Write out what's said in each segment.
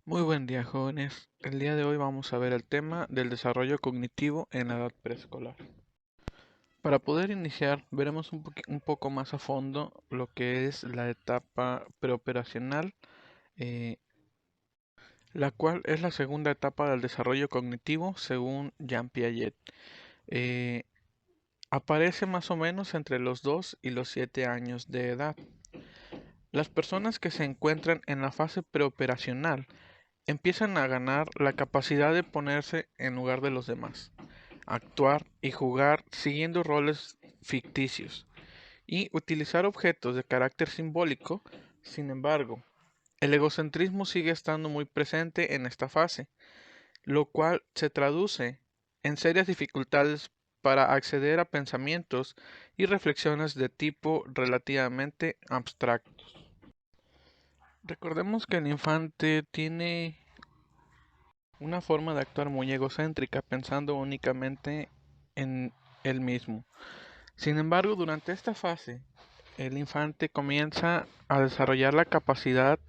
Muy buen día, jóvenes. El día de hoy vamos a ver el tema del desarrollo cognitivo en la edad preescolar. Para poder iniciar, veremos un poco más a fondo lo que es la etapa preoperacional, eh, la cual es la segunda etapa del desarrollo cognitivo según Jean Piaget. Eh, Aparece más o menos entre los 2 y los 7 años de edad. Las personas que se encuentran en la fase preoperacional empiezan a ganar la capacidad de ponerse en lugar de los demás, actuar y jugar siguiendo roles ficticios y utilizar objetos de carácter simbólico. Sin embargo, el egocentrismo sigue estando muy presente en esta fase, lo cual se traduce en serias dificultades para acceder a pensamientos y reflexiones de tipo relativamente abstractos. Recordemos que el infante tiene una forma de actuar muy egocéntrica, pensando únicamente en él mismo. Sin embargo, durante esta fase, el infante comienza a desarrollar la capacidad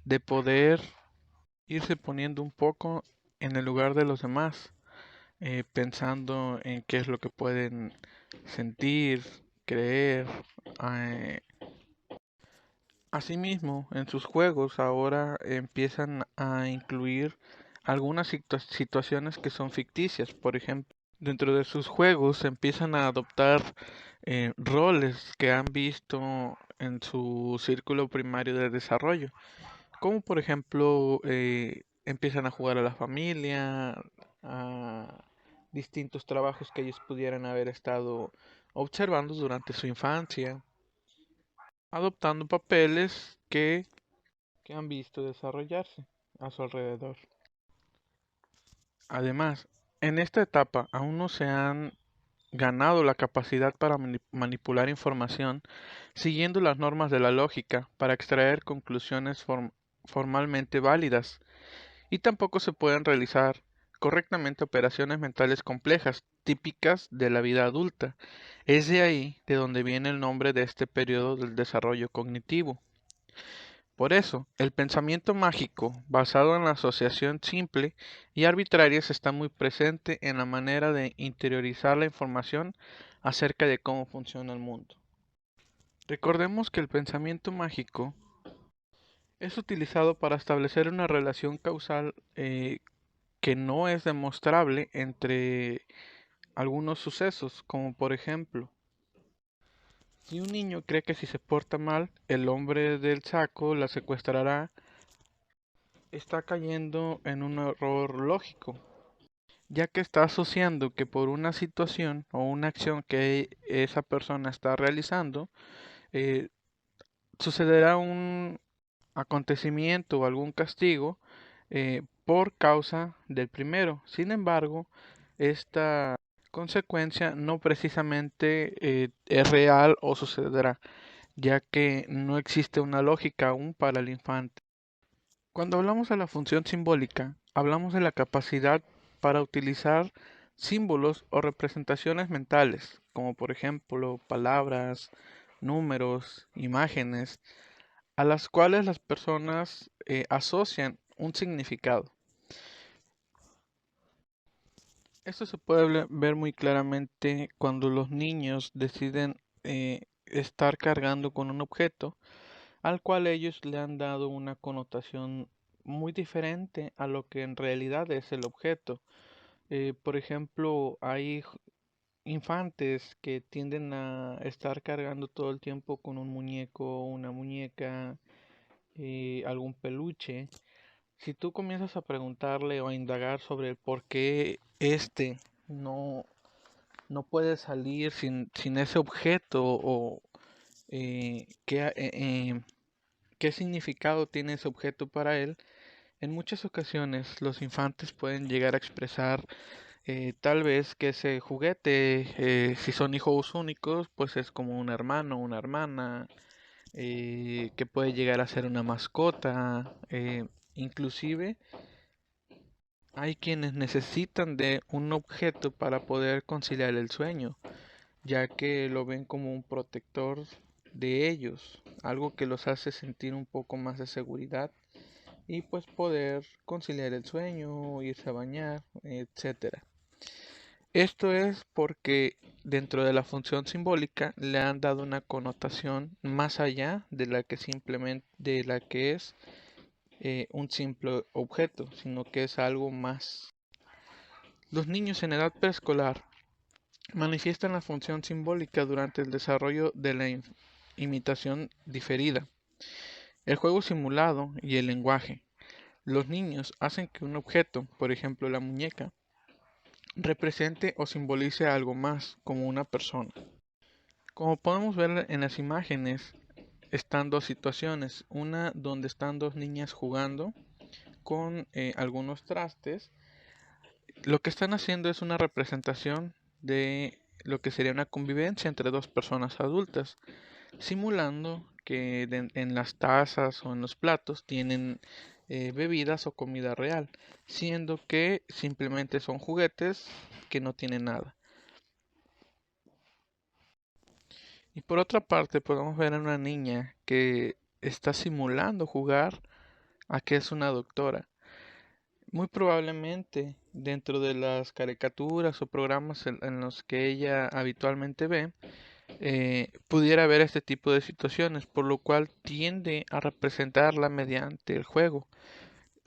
de poder irse poniendo un poco en el lugar de los demás, pensando en qué es lo que pueden sentir, creer. eh, Asimismo, en sus juegos ahora empiezan a incluir algunas situaciones que son ficticias. Por ejemplo, dentro de sus juegos empiezan a adoptar roles que han visto en su círculo primario de desarrollo, como por ejemplo empiezan a jugar a la familia, a distintos trabajos que ellos pudieran haber estado observando durante su infancia, adoptando papeles que han visto desarrollarse a su alrededor. Además, en esta etapa aún no se han ganado la capacidad para manipular información siguiendo las normas de la lógica para extraer conclusiones formalmente válidas, y tampoco se pueden realizar correctamente operaciones mentales complejas típicas de la vida adulta. Es de ahí de donde viene el nombre de este periodo del desarrollo cognitivo. Por eso, el pensamiento mágico, basado en la asociación simple y arbitraria, está muy presente en la manera de interiorizar la información acerca de cómo funciona el mundo. Recordemos que el pensamiento mágico es utilizado para establecer una relación causal que no es demostrable entre algunos sucesos, como por ejemplo, si un niño cree que si se porta mal, el hombre del saco la secuestrará, está cayendo en un error lógico, ya que está asociando que por una situación o una acción que esa persona está realizando, eh, sucederá un acontecimiento o algún castigo por causa del primero. Sin embargo, esta consecuencia no precisamente es real o sucederá, ya que no existe una lógica aún para el infante. Cuando hablamos de la función simbólica, hablamos de la capacidad para utilizar símbolos o representaciones mentales, como por ejemplo palabras, números, imágenes, a las cuales las personas asocian un significado. Esto se puede ver muy claramente cuando los niños deciden estar cargando con un objeto al cual ellos le han dado una connotación muy diferente a lo que en realidad es el objeto. Por ejemplo, hay infantes que tienden a estar cargando todo el tiempo con un muñeco, una muñeca, algún peluche. Si tú comienzas a preguntarle o a indagar sobre el por qué este no, no puede salir sin ese objeto o qué significado tiene ese objeto para él, en muchas ocasiones los infantes pueden llegar a expresar tal vez que ese juguete, si son hijos únicos, pues es como un hermano, una hermana, que puede llegar a ser una mascota, inclusive hay quienes necesitan de un objeto para poder conciliar el sueño, ya que lo ven como un protector de ellos, algo que los hace sentir un poco más de seguridad y pues poder conciliar el sueño, irse a bañar, etcétera. Esto es porque dentro de la función simbólica le han dado una connotación más allá de la que simplemente de la que es un simple objeto, sino que es algo más. Los niños en edad preescolar manifiestan la función simbólica durante el desarrollo de la imitación diferida, el juego simulado y el lenguaje. Los niños hacen que un objeto, por ejemplo la muñeca, represente o simbolice algo más, como una persona. Como podemos ver en las imágenes, están dos situaciones. Una donde están dos niñas jugando con algunos trastes. Lo que están haciendo es una representación de lo que sería una convivencia entre dos personas adultas, simulando que en las tazas o en los platos tienen bebidas o comida real, siendo que simplemente son juguetes que no tienen nada. Y por otra parte, podemos ver a una niña que está simulando jugar a que es una doctora. Muy probablemente dentro de las caricaturas o programas en los que ella habitualmente ve, pudiera ver este tipo de situaciones, por lo cual tiende a representarla mediante el juego,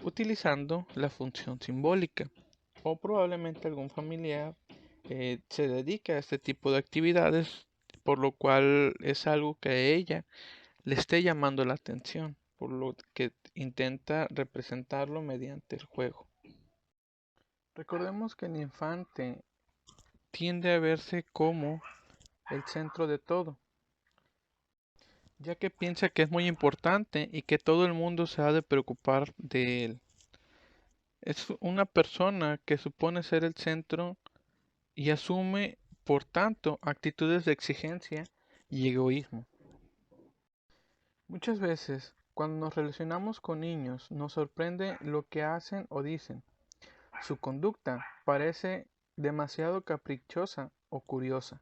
utilizando la función simbólica. O probablemente algún familiar se dedica a este tipo de actividades, por lo cual es algo que a ella le esté llamando la atención, por lo que intenta representarlo mediante el juego. Recordemos que el infante tiende a verse como el centro de todo, ya que piensa que es muy importante y que todo el mundo se ha de preocupar de él. Es una persona que supone ser el centro y asume, por tanto, actitudes de exigencia y egoísmo. Muchas veces, cuando nos relacionamos con niños, nos sorprende lo que hacen o dicen. Su conducta parece demasiado caprichosa o curiosa.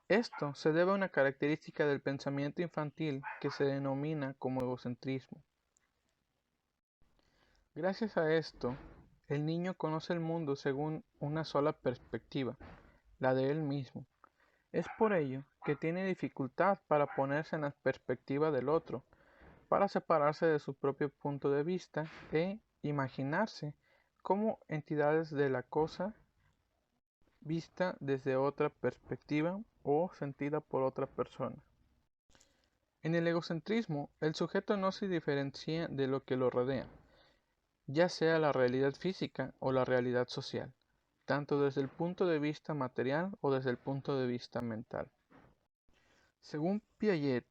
Esto se debe a una característica del pensamiento infantil que se denomina como egocentrismo. Gracias a esto, el niño conoce el mundo según una sola perspectiva, la de él mismo. Es por ello que tiene dificultad para ponerse en la perspectiva del otro, para separarse de su propio punto de vista e imaginarse como entidades de la cosa vista desde otra perspectiva o sentida por otra persona. En el egocentrismo, el sujeto no se diferencia de lo que lo rodea, ya sea la realidad física o la realidad social, tanto desde el punto de vista material o desde el punto de vista mental. Según Piaget,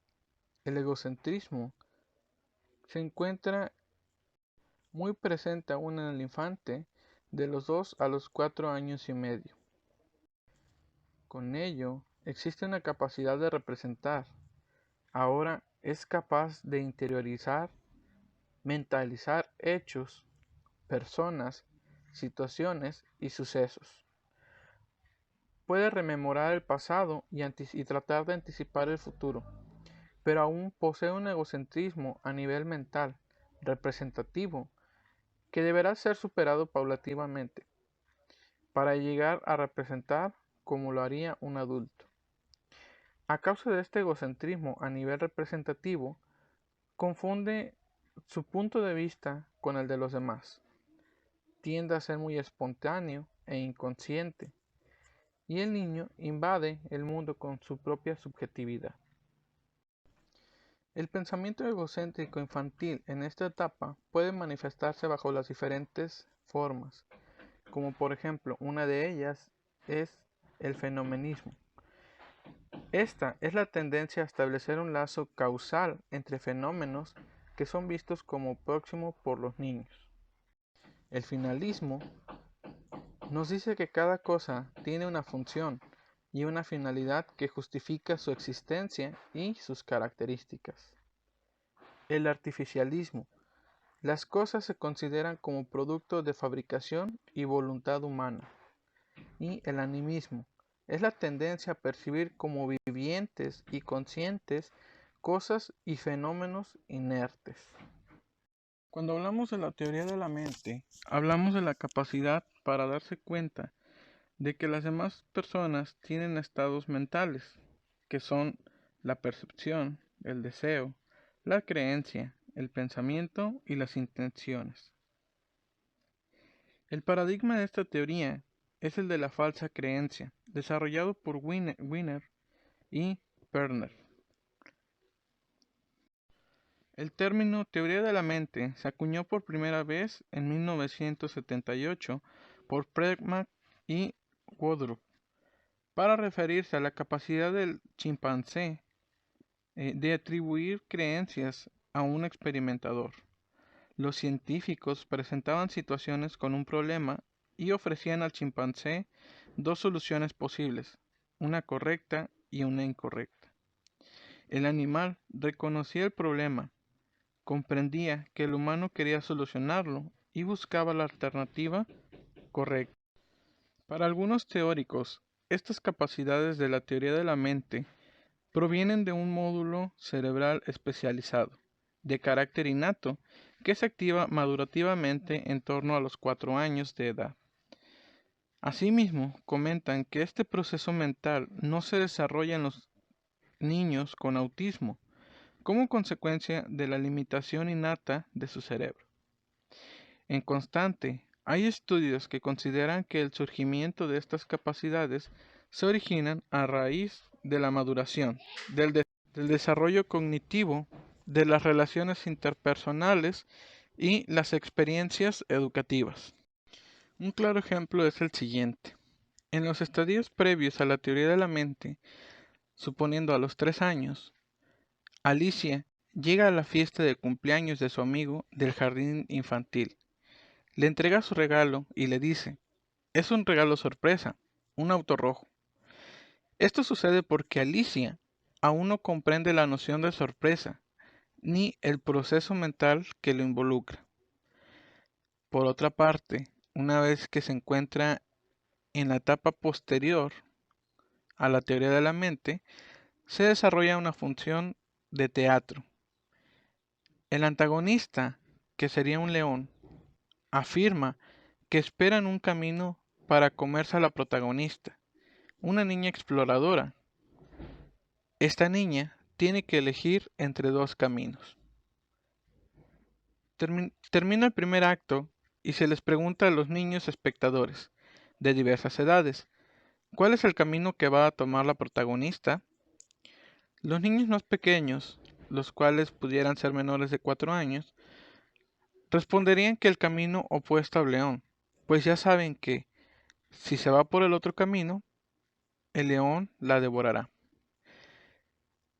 el egocentrismo se encuentra muy presente aún en el infante de los 2 a los 4 años y medio. Con ello, existe una capacidad de representar. Ahora es capaz de interiorizar, mentalizar hechos, personas, situaciones y sucesos. Puede rememorar el pasado y tratar de anticipar el futuro, pero aún posee un egocentrismo a nivel mental, representativo, que deberá ser superado paulatinamente para llegar a representar como lo haría un adulto. A causa de este egocentrismo a nivel representativo, confunde su punto de vista con el de los demás. Tiende a ser muy espontáneo e inconsciente, y el niño invade el mundo con su propia subjetividad. El pensamiento egocéntrico infantil en esta etapa puede manifestarse bajo las diferentes formas, como por ejemplo una de ellas es el fenomenismo. Esta es la tendencia a establecer un lazo causal entre fenómenos que son vistos como próximos por los niños. El finalismo nos dice que cada cosa tiene una función y una finalidad que justifica su existencia y sus características. El artificialismo. Las cosas se consideran como producto de fabricación y voluntad humana. Y el animismo. Es la tendencia a percibir como vivientes y conscientes cosas y fenómenos inertes. Cuando hablamos de la teoría de la mente, hablamos de la capacidad para darse cuenta de que las demás personas tienen estados mentales, que son la percepción, el deseo, la creencia, el pensamiento y las intenciones. El paradigma de esta teoría es el de la falsa creencia, desarrollado por Wiener y Perner. El término teoría de la mente se acuñó por primera vez en 1978 por Bregman y Woodruff para referirse a la capacidad del chimpancé de atribuir creencias a un experimentador. Los científicos presentaban situaciones con un problema y ofrecían al chimpancé dos soluciones posibles, una correcta y una incorrecta. El animal reconocía el problema, comprendía que el humano quería solucionarlo y buscaba la alternativa correcta. Para algunos teóricos, estas capacidades de la teoría de la mente provienen de un módulo cerebral especializado, de carácter innato, que se activa madurativamente en torno a los 4 años de edad. Asimismo, comentan que este proceso mental no se desarrolla en los niños con autismo, como consecuencia de la limitación innata de su cerebro. En constante, hay estudios que consideran que el surgimiento de estas capacidades se originan a raíz de la maduración, del desarrollo cognitivo, de las relaciones interpersonales y las experiencias educativas. Un claro ejemplo es el siguiente. En los estadios previos a la teoría de la mente, suponiendo a los 3 años, Alicia llega a la fiesta de cumpleaños de su amigo del jardín infantil. Le entrega su regalo y le dice, es un regalo sorpresa, un auto rojo. Esto sucede porque Alicia aún no comprende la noción de sorpresa, ni el proceso mental que lo involucra. Por otra parte, una vez que se encuentra en la etapa posterior a la teoría de la mente, se desarrolla una función de teatro. El antagonista, que sería un león, afirma que espera en un camino para comerse a la protagonista, una niña exploradora. Esta niña tiene que elegir entre dos caminos. Termina el primer acto y se les pregunta a los niños espectadores, de diversas edades, ¿cuál es el camino que va a tomar la protagonista? Los niños más pequeños, los cuales pudieran ser menores de 4 años, responderían que el camino opuesto al león, pues ya saben que, si se va por el otro camino, el león la devorará.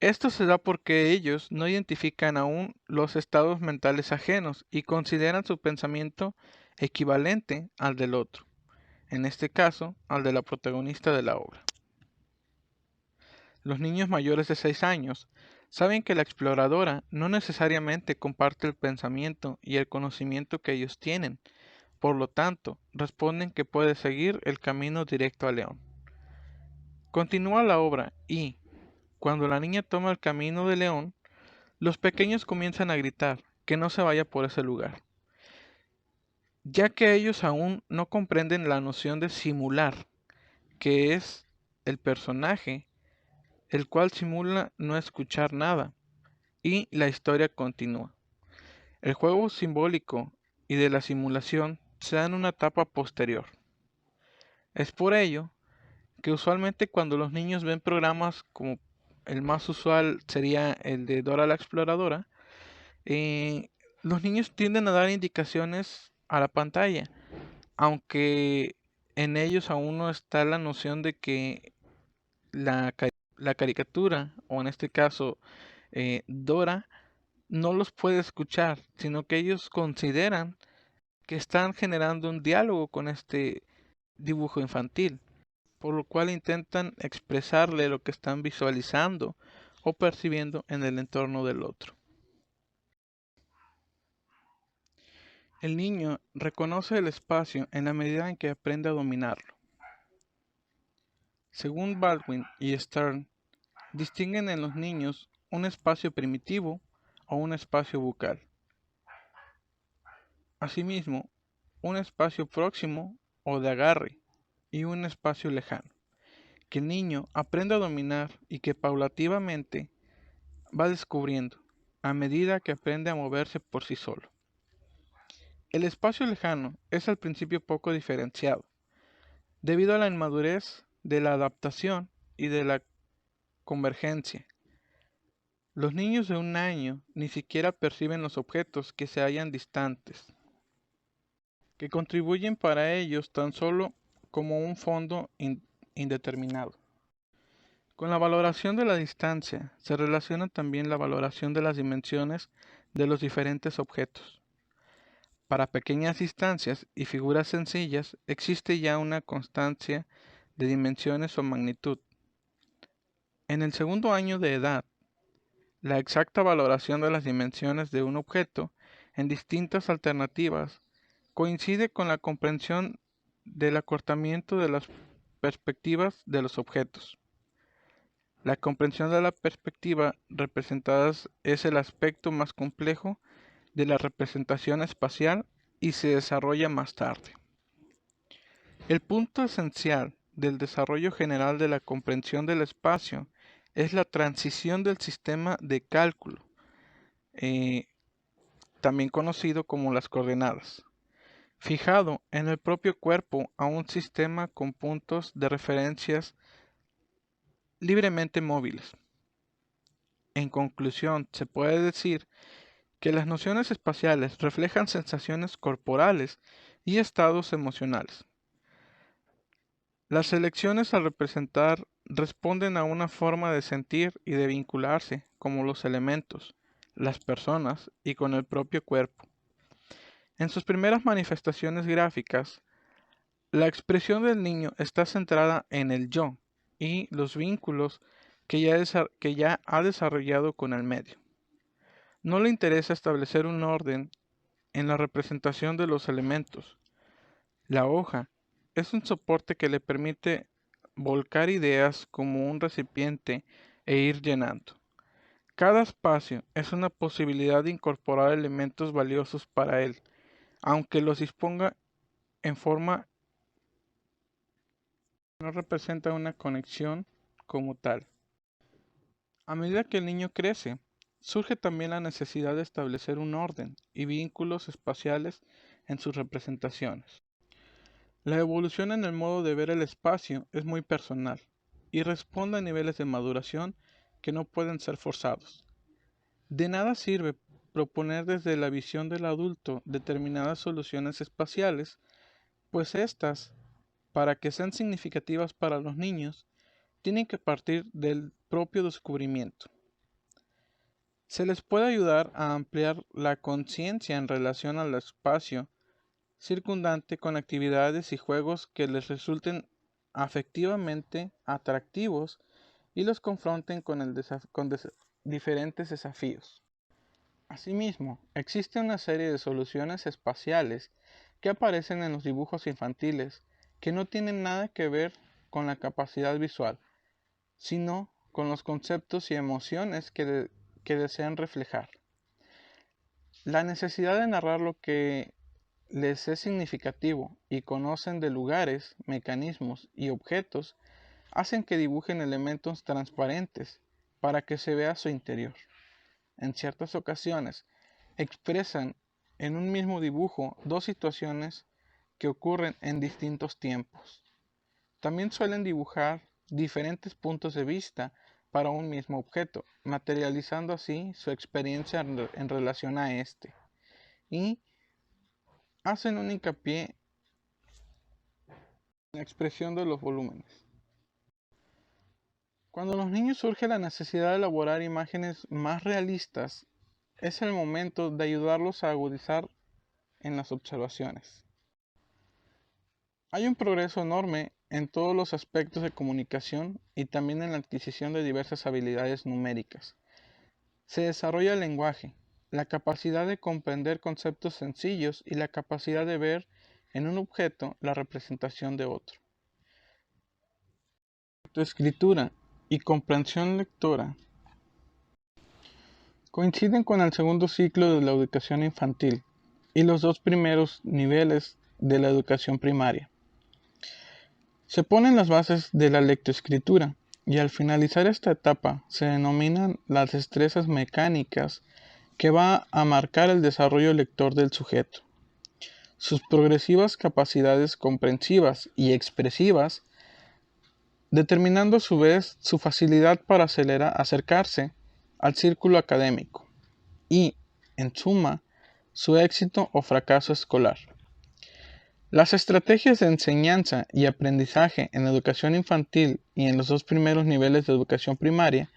Esto se da porque ellos no identifican aún los estados mentales ajenos y consideran su pensamiento equivalente al del otro, en este caso, al de la protagonista de la obra. Los niños mayores de 6 años saben que la exploradora no necesariamente comparte el pensamiento y el conocimiento que ellos tienen, por lo tanto, responden que puede seguir el camino directo al león. Continúa la obra y, cuando la niña toma el camino del león, los pequeños comienzan a gritar que no se vaya por ese lugar, ya que ellos aún no comprenden la noción de simular, que es el personaje, el cual simula no escuchar nada, y la historia continúa. El juego simbólico y de la simulación se da en una etapa posterior. Es por ello que usualmente cuando los niños ven programas como el más usual sería el de Dora la Exploradora, eh, los niños tienden a dar indicaciones a la pantalla, aunque en ellos aún no está la noción de que la caricatura, o en este caso Dora, no los puede escuchar, sino que ellos consideran que están generando un diálogo con este dibujo infantil, por lo cual intentan expresarle lo que están visualizando o percibiendo en el entorno del otro. El niño reconoce el espacio en la medida en que aprende a dominarlo. Según Baldwin y Stern, distinguen en los niños un espacio primitivo o un espacio bucal. Asimismo, un espacio próximo o de agarre y un espacio lejano, que el niño aprenda a dominar y que paulativamente va descubriendo a medida que aprende a moverse por sí solo. El espacio lejano es al principio poco diferenciado, debido a la inmadurez de la adaptación y de la convergencia. Los niños de 1 año ni siquiera perciben los objetos que se hallan distantes, que contribuyen para ellos tan solo como un fondo indeterminado. Con la valoración de la distancia se relaciona también la valoración de las dimensiones de los diferentes objetos. Para pequeñas distancias y figuras sencillas existe ya una constancia de dimensiones o magnitud. En el 2 año de edad, la exacta valoración de las dimensiones de un objeto en distintas alternativas coincide con la comprensión del acortamiento de las perspectivas de los objetos. La comprensión de la perspectiva representada es el aspecto más complejo de la representación espacial y se desarrolla más tarde. El punto esencial del desarrollo general de la comprensión del espacio es la transición del sistema de cálculo, también conocido como las coordenadas, fijado en el propio cuerpo a un sistema con puntos de referencias libremente móviles. En conclusión, se puede decir que las nociones espaciales reflejan sensaciones corporales y estados emocionales. Las elecciones al representar responden a una forma de sentir y de vincularse como los elementos, las personas y con el propio cuerpo. En sus primeras manifestaciones gráficas, la expresión del niño está centrada en el yo y los vínculos que ya ha desarrollado con el medio. No le interesa establecer un orden en la representación de los elementos. La hoja es un soporte que le permite volcar ideas como un recipiente e ir llenando. Cada espacio es una posibilidad de incorporar elementos valiosos para él, aunque los disponga en forma que no representa una conexión como tal. A medida que el niño crece, surge también la necesidad de establecer un orden y vínculos espaciales en sus representaciones. La evolución en el modo de ver el espacio es muy personal y responde a niveles de maduración que no pueden ser forzados. De nada sirve proponer desde la visión del adulto determinadas soluciones espaciales, pues éstas, para que sean significativas para los niños, tienen que partir del propio descubrimiento. Se les puede ayudar a ampliar la conciencia en relación al espacio circundante con actividades y juegos que les resulten afectivamente atractivos y los confronten con diferentes desafíos. Asimismo, existe una serie de soluciones espaciales que aparecen en los dibujos infantiles que no tienen nada que ver con la capacidad visual, sino con los conceptos y emociones que desean reflejar. La necesidad de narrar lo que les es significativo y conocen de lugares, mecanismos y objetos hacen que dibujen elementos transparentes para que se vea su interior. En ciertas ocasiones, expresan en un mismo dibujo dos situaciones que ocurren en distintos tiempos. También suelen dibujar diferentes puntos de vista para un mismo objeto, materializando así su experiencia en relación a este. Y hacen un hincapié en la expresión de los volúmenes. Cuando en los niños surge la necesidad de elaborar imágenes más realistas, es el momento de ayudarlos a agudizar en las observaciones. Hay un progreso enorme en todos los aspectos de comunicación y también en la adquisición de diversas habilidades numéricas. Se desarrolla el lenguaje, la capacidad de comprender conceptos sencillos y la capacidad de ver en un objeto la representación de otro. Escritura y comprensión lectora coinciden con el segundo ciclo de la educación infantil. y los dos primeros niveles de la educación primaria. Se ponen las bases de la lectoescritura y al finalizar esta etapa se denominan las destrezas mecánicas que va a marcar el desarrollo lector del sujeto. Sus progresivas capacidades comprensivas y expresivas, determinando a su vez su facilidad para acercarse al círculo académico y, en suma, su éxito o fracaso escolar. Las estrategias de enseñanza y aprendizaje en educación infantil y en los dos primeros niveles de educación primaria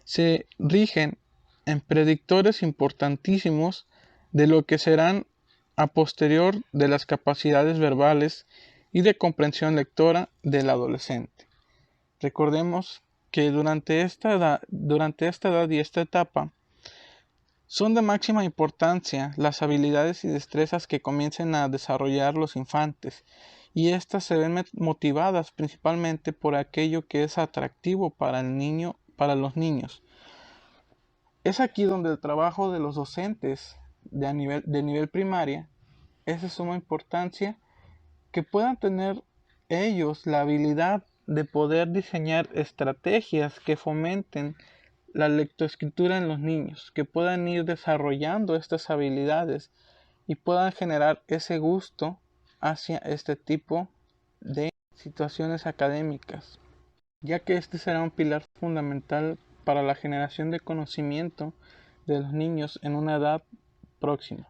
se rigen en predictores importantísimos de lo que serán a posterior de las capacidades verbales y de comprensión lectora del adolescente. Recordemos que durante esta edad y esta etapa son de máxima importancia las habilidades y destrezas que comiencen a desarrollar los infantes, y estas se ven motivadas principalmente por aquello que es atractivo para los niños. Es aquí donde el trabajo de los docentes de nivel primaria es de suma importancia, que puedan tener ellos la habilidad de poder diseñar estrategias que fomenten la lectoescritura en los niños, que puedan ir desarrollando estas habilidades y puedan generar ese gusto hacia este tipo de situaciones académicas, ya que este será un pilar fundamental para la generación de conocimiento de los niños en una edad próxima.